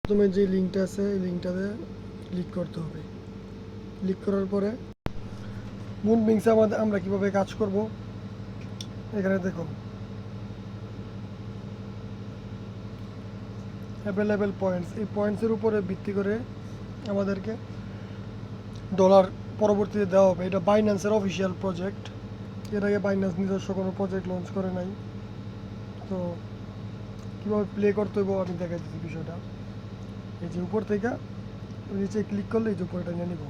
প্রথমে যে লিঙ্কটা আছে এই লিঙ্কটাতে ক্লিক করতে হবে। ক্লিক করার পরে মুনবিংসে আমরা কিভাবে কাজ করব এখানে দেখুন অ্যাভেলেবেল পয়েন্টস, এই পয়েন্টসের উপরে ভিত্তি করে আমাদেরকে ডলার পরবর্তীতে দেওয়া হবে। এটা বাইন্যান্সের অফিসিয়াল প্রজেক্ট, এর আগে বাইন্যান্স নিজস্ব কোনো প্রজেক্ট লঞ্চ করে নাই। তো কীভাবে প্লে করতে হইব আমি দেখাই দিচ্ছি বিষয়টা। এই যে উপর থেকে নিচে ক্লিক করলে এই যে উপরে নিয়ে নিব,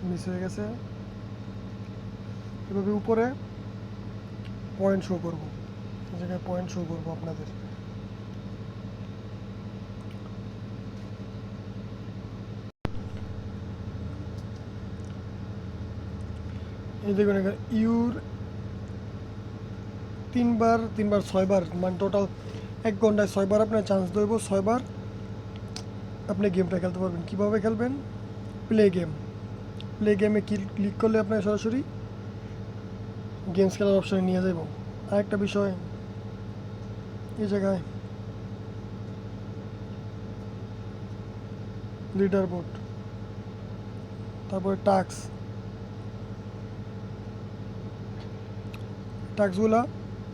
মিস হয়ে গেছে। এভাবে উপরে পয়েন্ট শো করব, এই জায়গায় পয়েন্ট শো করবো আপনাদের। এই দেখুন এখানে ইউর তিনবার 6বার, মানে টোটাল 1 ঘন্টায় 6বার আপনার চান্স দেব। 6বার আপনি গেমটা খেলতে পারবেন। কীভাবে খেলবেন? প্লে গেম, প্লে গেমে ক্লিক করলে আপনার সরাসরি গেমস খেলার অপশানে নিয়ে যাব। আরেকটা বিষয়, এই জায়গায় লিডার বোর্ড, তারপরে টাস্কগুলো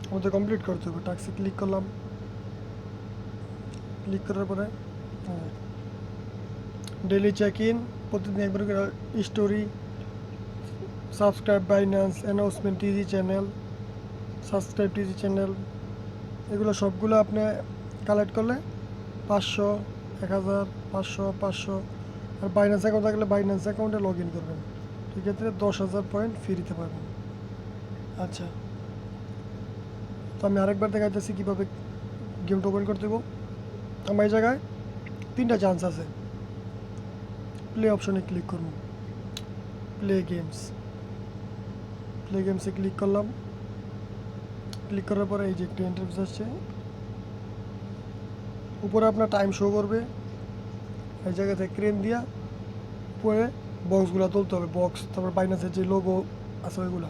আমাদের কমপ্লিট করতে হবে। টাস্কে ক্লিক করলাম, ক্লিক করার পরে ডেইলি চেক ইন, প্রতিদিন একবার করে story, subscribe Binance, announcement টিজি channel, subscribe টিজি channel, এগুলো সবগুলো আপনি কালেক্ট করলে 500, 1000, 500 আর বাইন্যান্স অ্যাকাউন্ট থাকলে বাইন্যান্স অ্যাকাউন্টে লগ ইন করবেন। সেক্ষেত্রে 10,000 পয়েন্ট ফ্রি দিতে পারবেন। আচ্ছা, তো আমি আরেকবার দেখাইতেছি কীভাবে গেমটা ওপেন করতে দেবো। আমার এই জায়গায় 3টা চান্স আছে। প্লে অপশনে ক্লিক করব, প্লে গেমসে ক্লিক করলাম। ক্লিক করার পরে এই যে একটা ইন্টারফেস আসছে, উপরে আপনার টাইম শো করবে। এই জায়গা থেকে ক্রেন দিয়া উপরে বক্সগুলো তুলতে হবে, বক্স, তারপর বাইন্যান্সের যে লোগো আছে ওইগুলো।